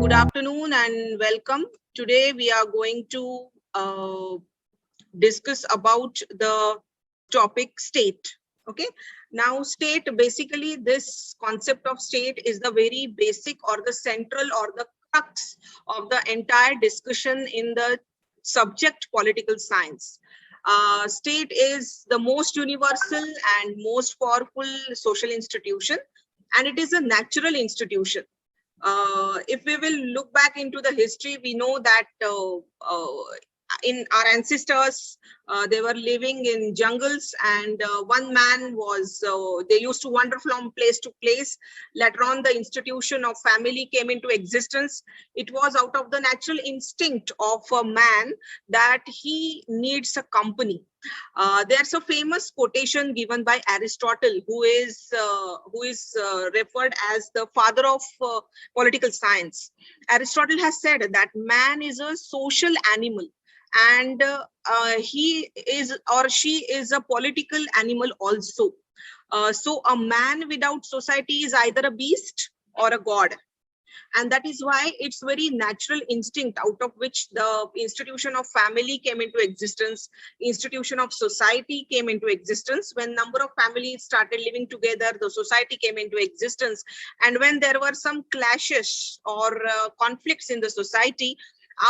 Good afternoon and welcome. Today we are going to discuss about the topic state. Okay. Now state, basically this concept of state is the very basic or the central or the crux of the entire discussion in the subject political science. State is the most universal and most powerful social institution, and it is a natural institution. If we will look back into the history, we know that in our ancestors, they were living in jungles, and one man was, they used to wander from place to place. Later on, the institution of family came into existence. It was out of the natural instinct of a man that he needs a company. There's a famous quotation given by Aristotle, who is referred as the father of political science. Aristotle has said that man is a social animal, and he is or she is a political animal also. So a man without society is either a beast or a god. And that is why it's very natural instinct out of which the institution of family came into existence, institution of society came into existence. When number of families started living together, the society came into existence. And when there were some clashes or conflicts in the society,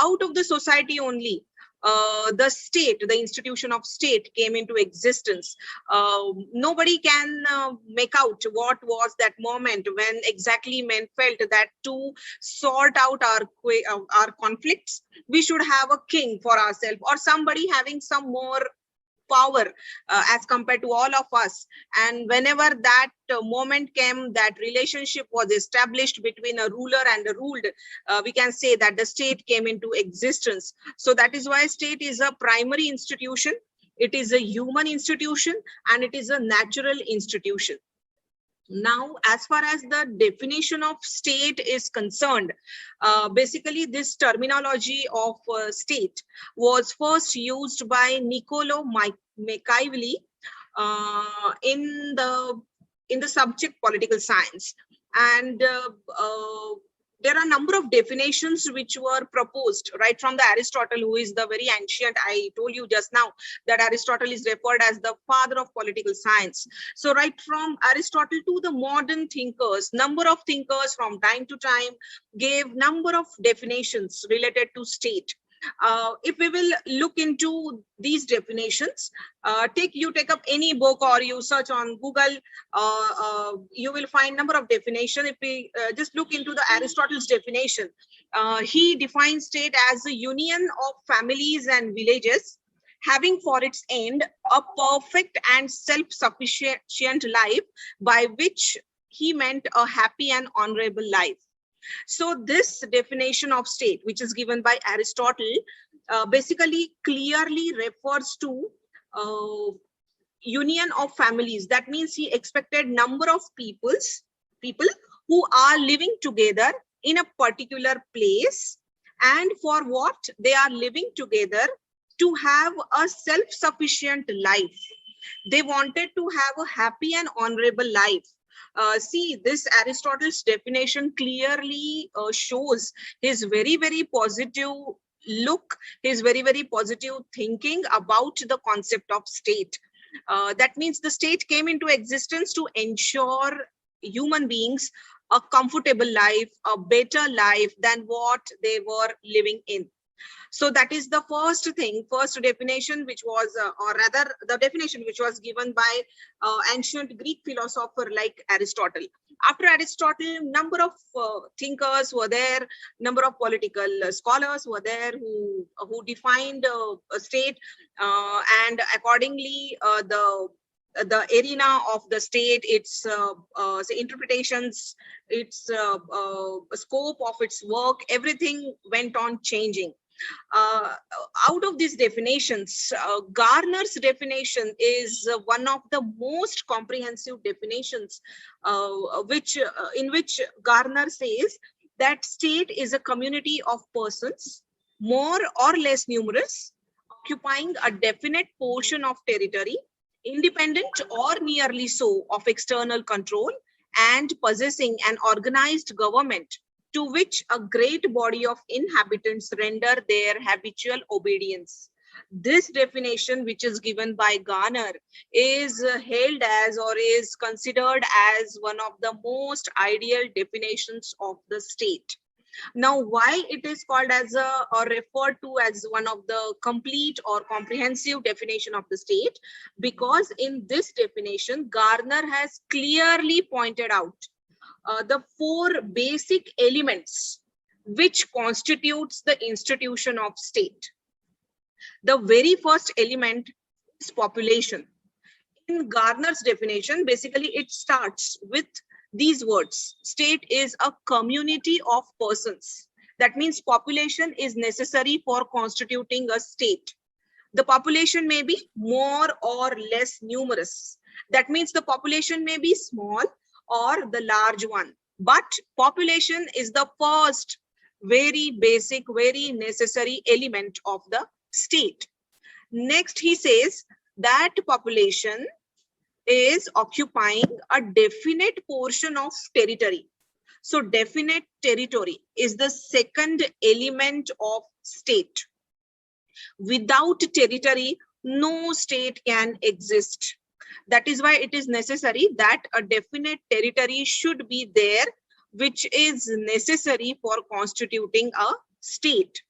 out of the society only, the state, the institution of state came into existence. Nobody can make out what was that moment when exactly men felt that to sort out our conflicts, we should have a king for ourselves, or somebody having some more power as compared to all of us. And whenever that moment came, that relationship was established between a ruler and a ruled, we can say that the state came into existence. So that is why state is a primary institution, it is a human institution, and it is a natural institution. Now, as far as the definition of state is concerned, basically this terminology of state was first used by Niccolo Machiavelli in the subject political science. And there are a number of definitions which were proposed right from the Aristotle, who is the very ancient. I told you just now that Aristotle is referred as the father of political science. So right from Aristotle to the modern thinkers, number of thinkers from time to time gave number of definitions related to state. If we will look into these definitions, take up any book or you search on Google, you will find number of definition. If we just look into the Aristotle's definition, he defines state as a union of families and villages having for its end a perfect and self-sufficient life, by which he meant a happy and honorable life. So this definition of state, which is given by Aristotle, basically clearly refers to union of families. That means he expected number of people who are living together in a particular place, and for what they are living together, to have a self-sufficient life. They wanted to have a happy and honorable life. See, this Aristotle's definition clearly shows his very, very positive look, his very, very positive thinking about the concept of state. That means the state came into existence to ensure human beings a comfortable life, a better life than what they were living in. So that is the first definition, which was, or rather the definition which was given by ancient Greek philosopher like Aristotle. After Aristotle, number of thinkers were there, number of political scholars were there who defined a state, and accordingly the arena of the state, its interpretations, its scope of its work, everything went on changing. Out of these definitions, Garner's definition is one of the most comprehensive definitions, in which Garner says that state is a community of persons, more or less numerous, occupying a definite portion of territory, independent or nearly so of external control, and possessing an organized government to which a great body of inhabitants render their habitual obedience. This definition, which is given by Garner, is held as or is considered as one of the most ideal definitions of the state. Now, why it is called as a or referred to as one of the complete or comprehensive definition of the state? Because in this definition, Garner has clearly pointed out the four basic elements which constitutes the institution of state. The very first element is population. In Garner's definition, basically it starts with these words: state is a community of persons. That means population is necessary for constituting a state. The population may be more or less numerous. That means the population may be small or the large one. But population is the first very basic, very necessary element of the state. Next, he says that population is occupying a definite portion of territory. So definite territory is the second element of state. Without territory, no state can exist. That is why it is necessary that a definite territory should be there, which is necessary for constituting a state.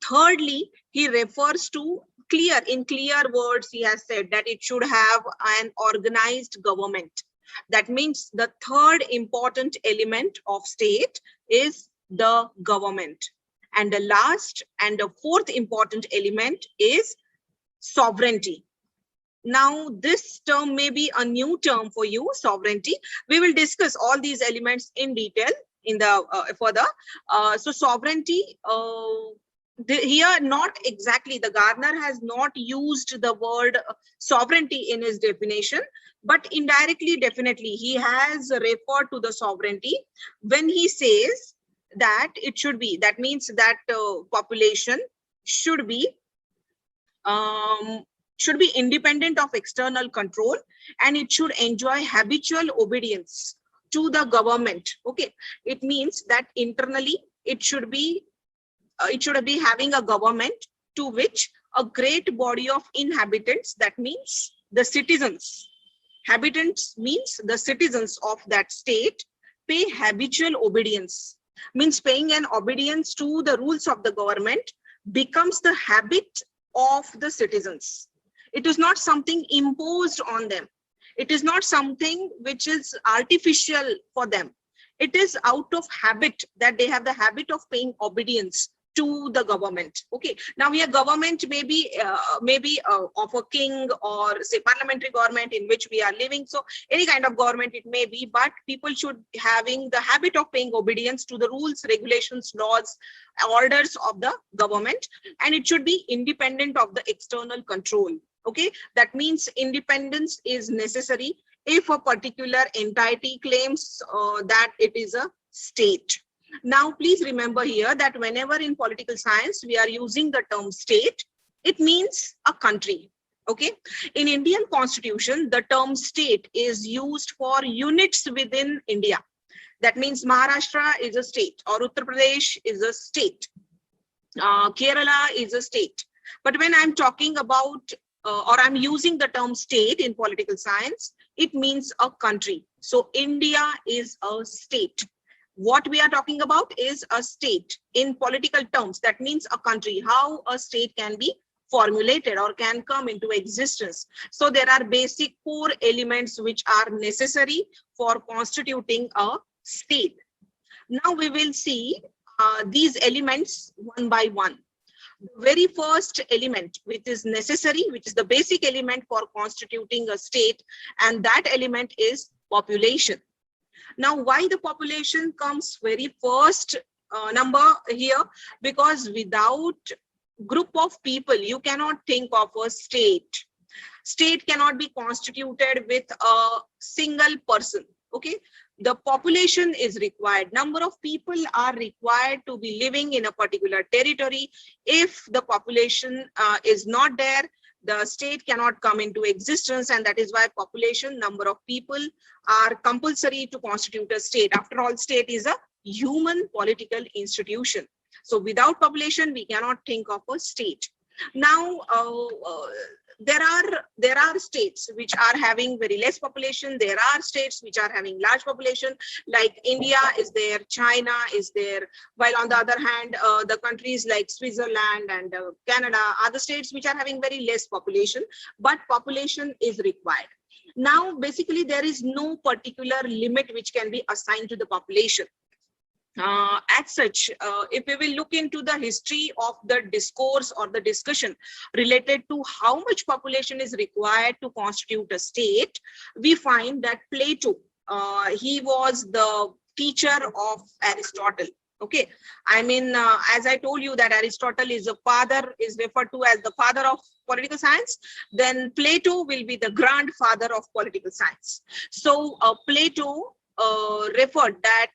Thirdly, he refers to in clear words, he has said that it should have an organized government. That means the third important element of state is the government. And the last and the fourth important element is sovereignty. Now, this term may be a new term for you, sovereignty. We will discuss all these elements in detail in the further. So sovereignty, here not exactly, the Garner has not used the word sovereignty in his definition, but indirectly, definitely, he has referred to the sovereignty when he says that it should be, that means that population should be independent of external control, and it should enjoy habitual obedience to the government. Okay, it means that internally it should be having a government to which a great body of inhabitants, that means the citizens, habitants means the citizens of that state, pay habitual obedience. Means paying an obedience to the rules of the government becomes the habit of the citizens. It is not something imposed on them. It is not something which is artificial for them. It is out of habit that they have the habit of paying obedience to the government. Okay, now here government may be of a king or say parliamentary government in which we are living. So any kind of government it may be, but people should having the habit of paying obedience to the rules, regulations, laws, orders of the government, and it should be independent of the external control. Okay, that means independence is necessary if a particular entity claims that it is a state. Now, please remember here that whenever in political science we are using the term state, it means a country. Okay, in Indian Constitution, the term state is used for units within India. That means Maharashtra is a state, or Uttar Pradesh is a state, Kerala is a state. But when I'm talking about or I'm using the term state in political science, it means a country. So India is a state. What we are talking about is a state in political terms. That means a country, how a state can be formulated or can come into existence. So there are basic four elements which are necessary for constituting a state. Now we will see these elements one by one. The very first element which is necessary, which is the basic element for constituting a state, and that element is population. Now, why the population comes very first number here? Because without group of people, you cannot think of a state. State cannot be constituted with a single person. Okay, the population is required. Number of people are required to be living in a particular territory. If the population is not there, the state cannot come into existence, and that is why population, number of people are compulsory to constitute a state. After all, state is a human political institution. So without population, we cannot think of a state. Now, there are states which are having very less population. There are states which are having large population, like India is there, China is there, while on the other hand, the countries like Switzerland and Canada are the states which are having very less population, but population is required. Now, basically, there is no particular limit which can be assigned to the population. As such, if we will look into the history of the discourse or the discussion related to how much population is required to constitute a state, we find that Plato, he was the teacher of Aristotle. Okay, I mean, as I told you that Aristotle is a father, is referred to as the father of political science, then Plato will be the grandfather of political science. So Plato referred that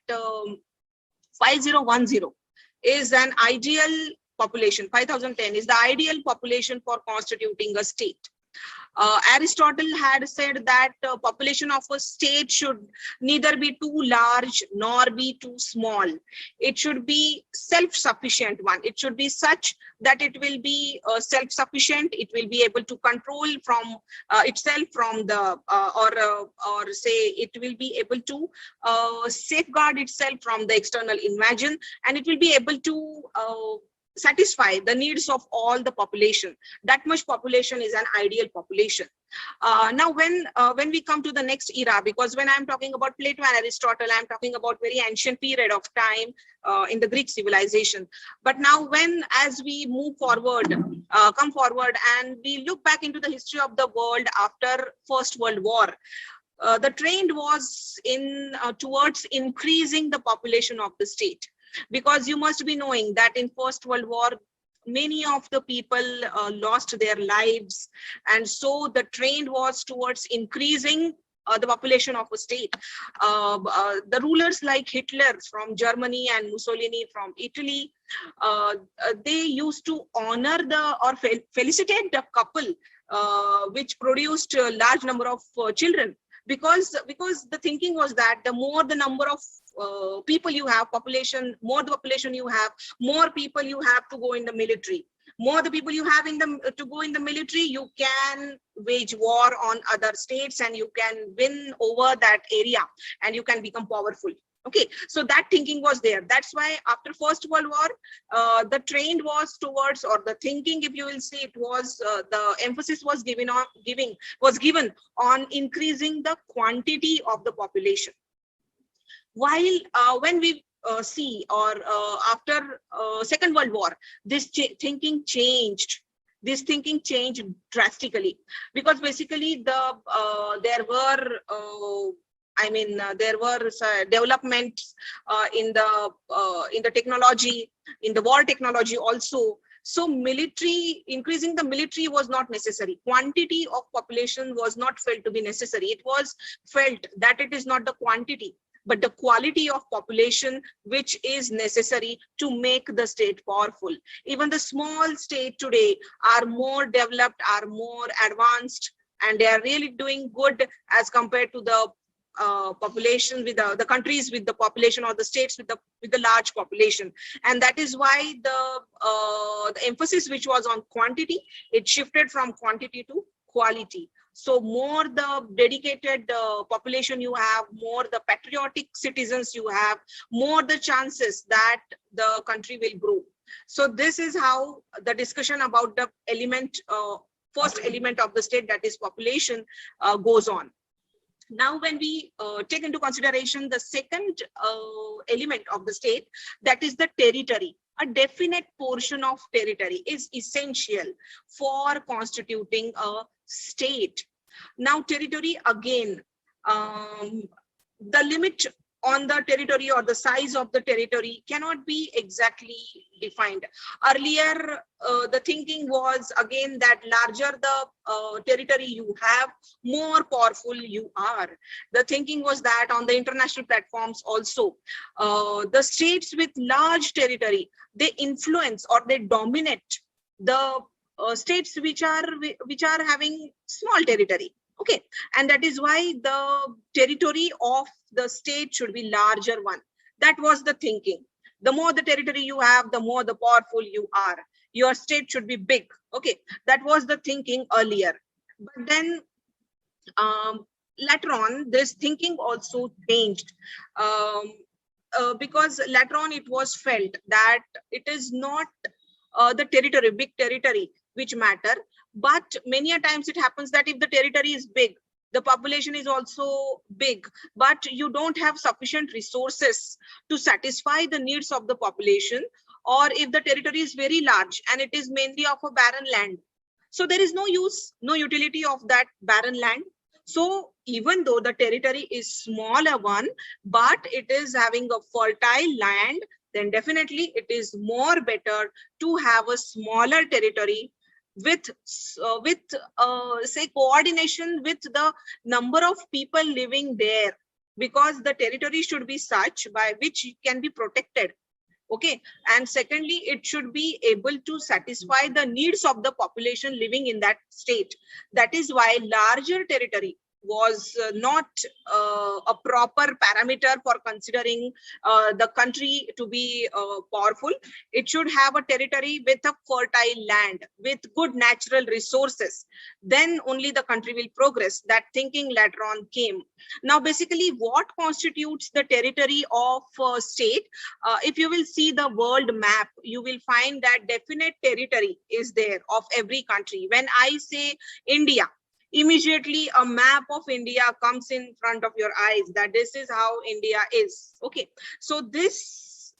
5010 is an ideal population. 5010 is the ideal population for constituting a state. Aristotle had said that population of a state should neither be too large nor be too small. It should be self-sufficient one. It should be such that it will be self-sufficient. It will be able to control from itself from the or say it will be able to safeguard itself from the external invasion, and it will be able to satisfy the needs of all the population. That much population is an ideal population. Now, when we come to the next era, because when I'm talking about Plato and Aristotle, I'm talking about very ancient period of time in the Greek civilization. But now, as we move forward, come forward, and we look back into the history of the world after First World War, the trend was towards increasing the population of the state. Because you must be knowing that in First World War, many of the people lost their lives. And so the trend was towards increasing the population of a state. The rulers like Hitler from Germany and Mussolini from Italy, they used to honor or felicitate the couple which produced a large number of children. Because the thinking was that the more the number of people you have, more the population you have, more people you have to go in the military. More the people you have to go in the military, you can wage war on other states and you can win over that area and you can become powerful. Okay, so that thinking was there. That's why after First World War, the trend was towards, or the thinking, if you will see, it was the emphasis was given on increasing the quantity of the population. While when we see, or after Second World War, this thinking changed. This thinking changed drastically, because basically there were developments in the technology, in the war technology also. So increasing the military was not necessary. Quantity of population was not felt to be necessary. It was felt that it is not the quantity, but the quality of population which is necessary to make the state powerful. Even the small state today are more developed, are more advanced, and they are really doing good as compared to the population with the countries with the population, or the states with the large population. And that is why the emphasis which was on quantity, it shifted from quantity to quality. So more the dedicated population you have, more the patriotic citizens you have, more the chances that the country will grow. So this is how the discussion about the first element of the state, that is population, goes on. Now, when we take into consideration the second element of the state, that is the territory. A definite portion of territory is essential for constituting a state. Now, territory again, the limit on the territory or the size of the territory cannot be exactly defined. Earlier, the thinking was again that larger the territory you have, more powerful you are. The thinking was that on the international platforms also, the states with large territory, they influence or they dominate the states which are having small territory. Okay, and that is why the territory of the state should be larger one. That was the thinking. The more the territory you have, the more the powerful you are. Your state should be big. Okay, that was the thinking earlier. But then later on, this thinking also changed. Um, because later on it was felt that it is not the territory, big territory, which matter, but many a times it happens that if the territory is big, the population is also big, but you don't have sufficient resources to satisfy the needs of the population, or if the territory is very large and it is mainly of a barren land, so there is no use, no utility of that barren land. So even though the territory is smaller one, but it is having a fertile land, then definitely it is more better to have a smaller territory with say coordination with the number of people living there, because the territory should be such by which it can be protected. Okay, and secondly, it should be able to satisfy the needs of the population living in that state. That is why larger territory was not a proper parameter for considering the country to be powerful. It should have a territory with a fertile land, with good natural resources. Then only the country will progress. That thinking later on came. Now, basically, what constitutes the territory of a state? If you will see the world map, you will find that definite territory is there of every country. When I say India, immediately a map of India comes in front of your eyes, that this is how India is. Okay, so this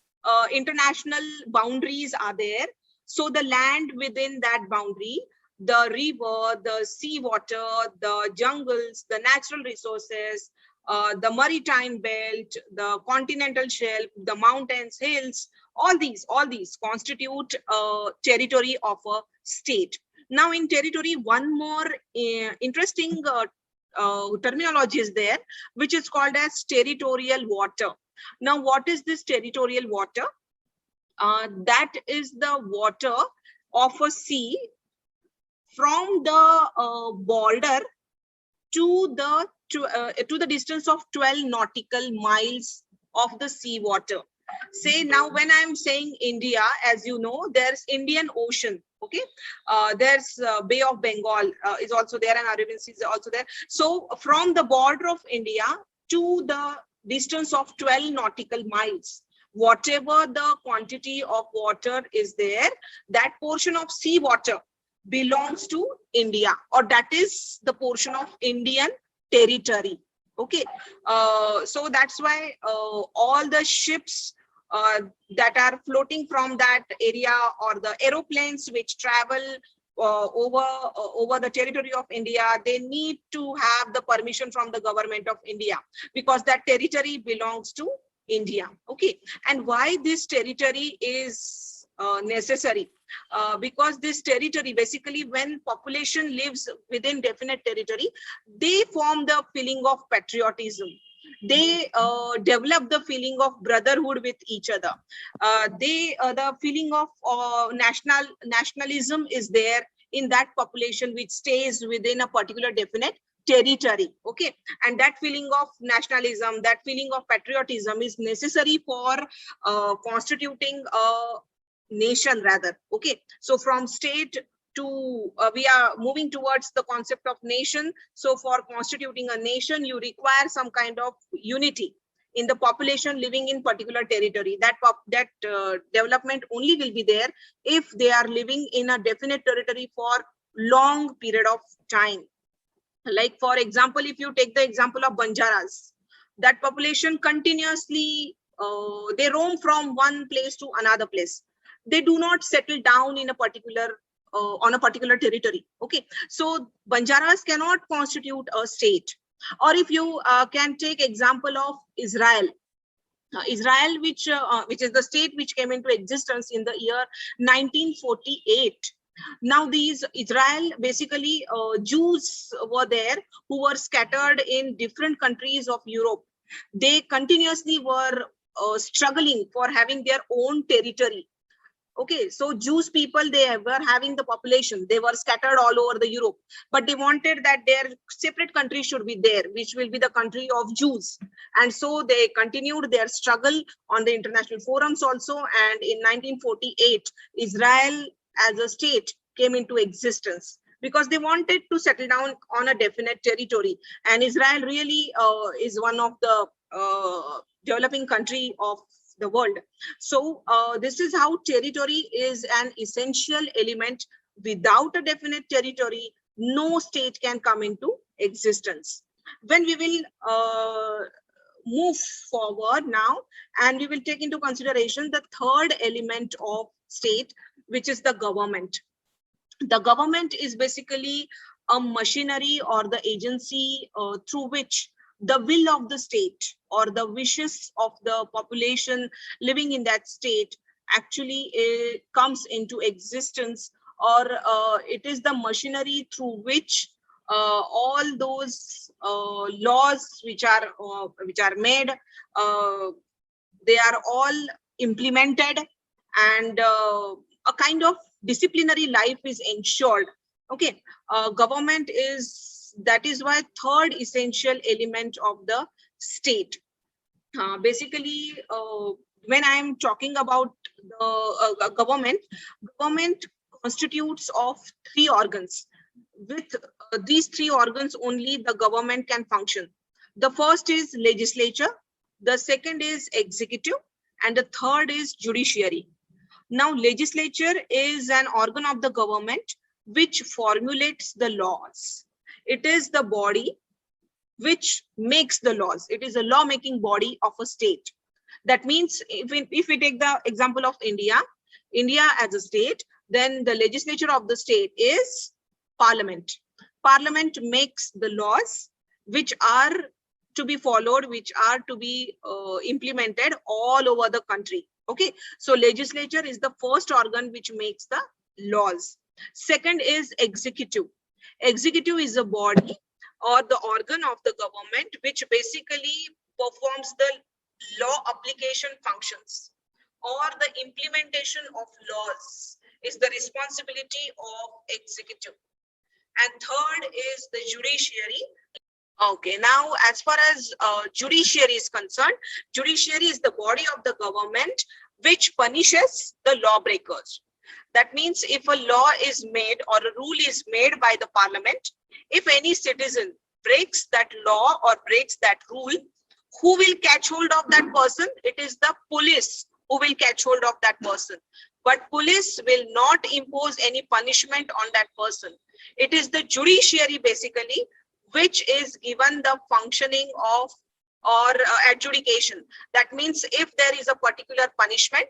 international boundaries are there. So the land within that boundary, the river, the sea water, the jungles, the natural resources, the maritime belt, the continental shelf, the mountains, hills, all these constitute territory of a state. Now in territory, one more interesting terminology is there, which is called as territorial water. Now, what is this territorial water? That is the water of a sea from the border to the distance of 12 nautical miles of the sea water. Say now, when I'm saying India, as you know, there's Indian Ocean. Okay, there's Bay of Bengal is also there, and Arabian Sea is also there. So from the border of India to the distance of 12 nautical miles, whatever the quantity of water is there, that portion of sea water belongs to India, or that is the portion of Indian territory. Okay, so that's why all the ships that are floating from that area, or the aeroplanes which travel over the territory of India, they need to have the permission from the government of India, because that territory belongs to India. Okay, and why this territory is necessary? Because this territory, basically, when population lives within definite territory, they form the feeling of patriotism. They develop the feeling of brotherhood with each other. The feeling of nationalism is there in that population which stays within a particular definite territory. Okay, and that feeling of nationalism, that feeling of patriotism is necessary for constituting a nation rather. Okay, so from state to we are moving towards the concept of nation. So for constituting a nation, you require some kind of unity in the population living in particular territory. That development only will be there if they are living in a definite territory for long period of time. Like for example, if you take the example of Banjaras, that population continuously they roam from one place to another place. They do not settle down in a particular on a particular territory. Okay, so Banjaras cannot constitute a state. Or if you can take example of Israel, Israel, which is the state which came into existence in the year 1948. Now these Israel, basically Jews were there who were scattered in different countries of Europe. They continuously were struggling for having their own territory. Okay, so Jews people, they were having the population, they were scattered all over the Europe, but they wanted that their separate country should be there, which will be the country of Jews. And so they continued their struggle on the international forums also. And in 1948, Israel as a state came into existence because they wanted to settle down on a definite territory. And Israel really is one of the developing country of the world. So this is how territory is an essential element. Without a definite territory, no state can come into existence. When we will move forward now, and we will take into consideration the third element of state, which is the government. The government is basically a machinery or the agency through which the will of the state or the wishes of the population living in that state actually comes into existence, or it is the machinery through which all those laws which are made, they are all implemented, and a kind of disciplinary life is ensured. Okay, government is, that is why third essential element of the state. Basically, when I am talking about the government constitutes of three organs. With these three organs only the government can function. The first is legislature, the second is executive, and the third is judiciary. Now, legislature is an organ of the government which formulates the laws. It is the body which makes the laws. It is a law-making body of a state. That means if we take the example of India as a state, then the legislature of the state is Parliament. Parliament makes the laws which are to be followed, which are to be implemented all over the country. Okay, so legislature is the first organ which makes the laws. Second is executive. Executive is a body or the organ of the government which basically performs the law application functions, or the implementation of laws is the responsibility of executive. And third is the judiciary. Okay, now as far as judiciary is concerned, judiciary is the body of the government which punishes the lawbreakers. That means if a law is made or a rule is made by the Parliament, if any citizen breaks that law or breaks that rule, who will catch hold of that person? It is the police who will catch hold of that person. But police will not impose any punishment on that person. It is the judiciary basically which is given the functioning of or adjudication. That means if there is a particular punishment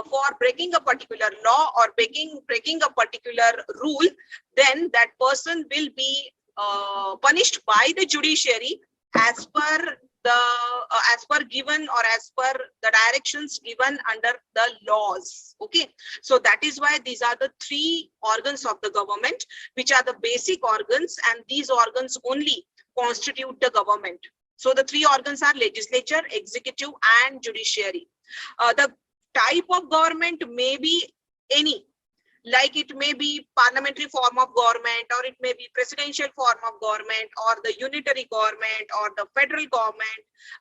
for breaking a particular law or breaking a particular rule, then that person will be punished by the judiciary as per the as per given or as per the directions given under the laws. Okay, so that is why these are the three organs of the government which are the basic organs, and these organs only constitute the government. So the three organs are legislature, executive, and judiciary. The type of government may be any, like it may be parliamentary form of government, or it may be presidential form of government, or the unitary government, or the federal government.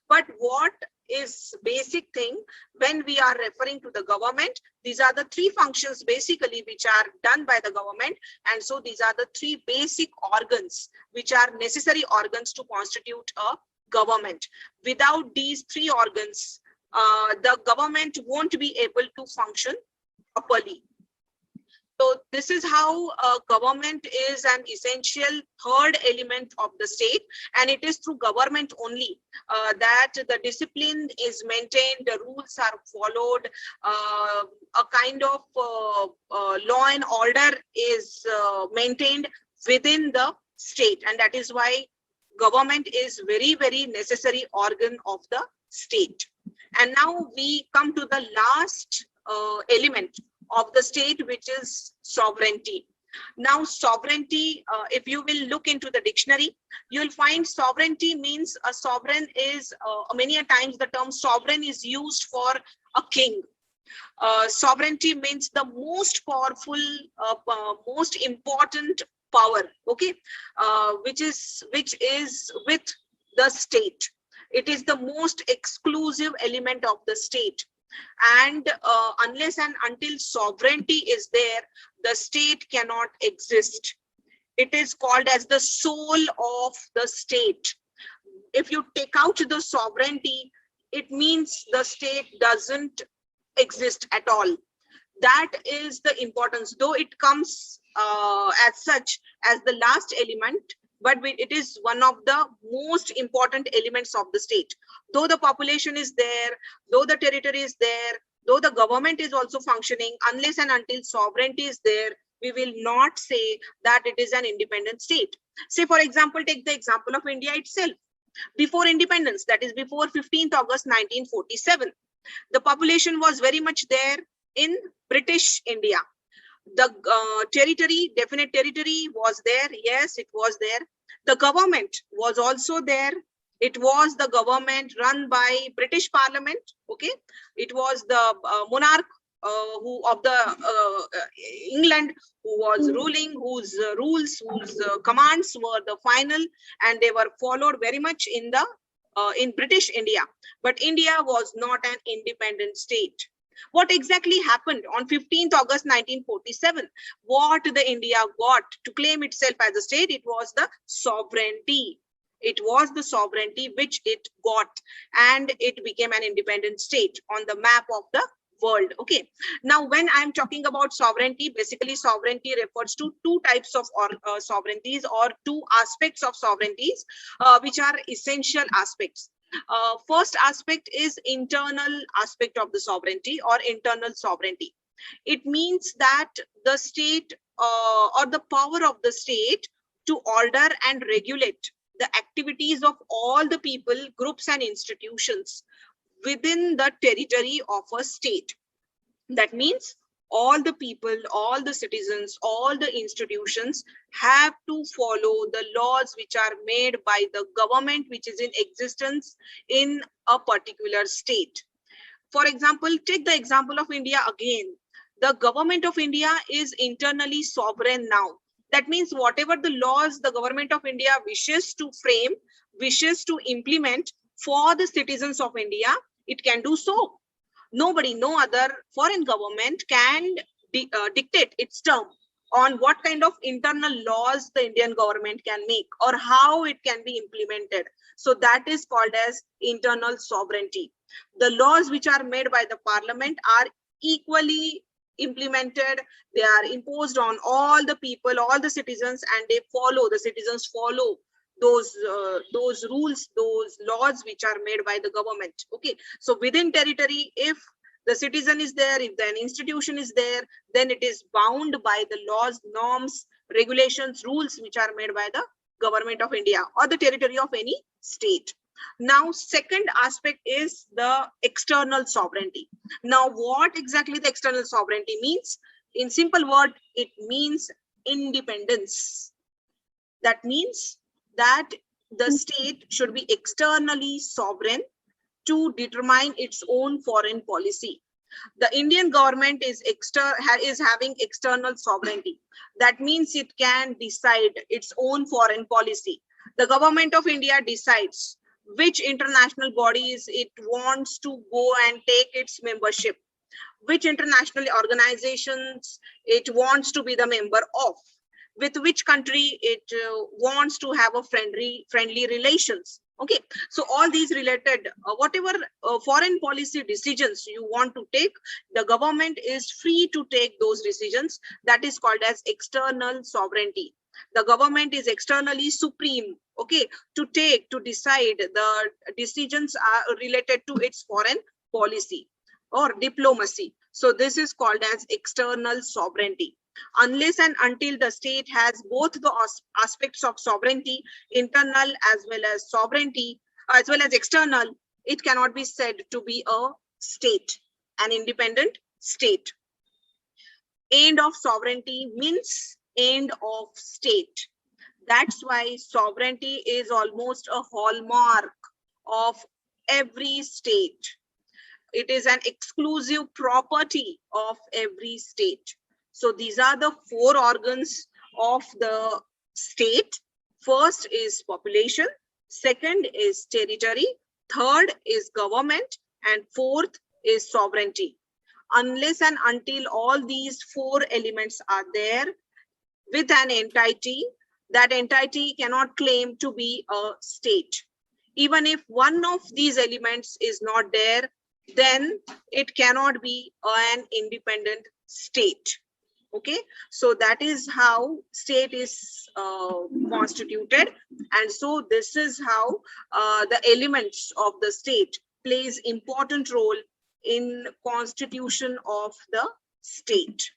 But what is basic thing when we are referring to the government, these are the three functions basically which are done by the government. And so these are the three basic organs which are necessary organs to constitute a government. Without these three organs, the government won't be able to function properly. So this is how government is an essential third element of the state, and it is through government only that the discipline is maintained, the rules are followed, a kind of law and order is maintained within the state, and that is why government is very, very necessary organ of the state. And now we come to the last element of the state, which is sovereignty. Now, sovereignty, if you will look into the dictionary, you will find sovereignty means a sovereign is, many a times the term sovereign is used for a king. Sovereignty means the most powerful, most important power, okay, which is with the state. It is the most exclusive element of the state. And unless and until sovereignty is there, the state cannot exist. It is called as the soul of the state. If you take out the sovereignty, it means the state doesn't exist at all. That is the importance, though it comes as such as the last element, but it is one of the most important elements of the state. Though the population is there, though the territory is there, though the government is also functioning, unless and until sovereignty is there, we will not say that it is an independent state. Say, for example, take the example of India itself. Before independence, that is before 15th August 1947, the population was very much there in British India. The territory, definite territory was there. Yes, it was there. The government was also there. It was the government run by British Parliament. Okay, it was the monarch who of the England who was ruling, whose rules, whose commands were the final, and they were followed very much in British India. But India was not an independent state. What exactly happened on 15th August 1947? What the India got to claim itself as a state? It was the sovereignty. It was the sovereignty which it got, and it became an independent state on the map of the world. Okay, now when I'm talking about sovereignty, basically sovereignty refers to two types of sovereignties, or two aspects of sovereignties, which are essential aspects. First aspect is internal aspect of the sovereignty, or internal sovereignty. It means that the state or the power of the state to order and regulate the activities of all the people, groups and institutions within the territory of a state. That means all the people, all the citizens, all the institutions have to follow the laws which are made by the government which is in existence in a particular state. For example, take the example of India again. The government of India is internally sovereign now. That means whatever the laws the government of India wishes to frame, wishes to implement for the citizens of India, it can do so. Nobody, no other foreign government can dictate its term on what kind of internal laws the Indian government can make or how it can be implemented. So that is called as internal sovereignty. The laws which are made by the parliament are equally implemented. They are imposed on all the people, all the citizens, and the citizens follow those rules, those laws which are made by the government. Okay, so within territory, if the citizen is there, if an institution is there, then it is bound by the laws, norms, regulations, rules which are made by the government of India or the territory of any state. Now, second aspect is the external sovereignty. Now, what exactly the external sovereignty means? In simple word, it means independence. That means that the state should be externally sovereign to determine its own foreign policy. The Indian government is having external sovereignty. That means it can decide its own foreign policy. The government of India decides which international bodies it wants to go and take its membership, which international organizations it wants to be the member of, with which country it wants to have a friendly relations. Okay, so all these related, whatever foreign policy decisions you want to take, the government is free to take those decisions. That is called as external sovereignty. The government is externally supreme, okay, to decide the decisions are related to its foreign policy or diplomacy. So this is called as external sovereignty. Unless and until the state has both the aspects of sovereignty, internal as well as sovereignty, as well as external, it cannot be said to be a state, an independent state. End of sovereignty means end of state. That's why sovereignty is almost a hallmark of every state. it is an exclusive property of every state. So these are the four organs of the state. First is population, second is territory, third is government, and fourth is sovereignty. Unless and until all these four elements are there with an entity, that entity cannot claim to be a state. Even if one of these elements is not there, then it cannot be an independent state. Okay, so that is how state is constituted, and so this is how the elements of the state plays important role in constitution of the state.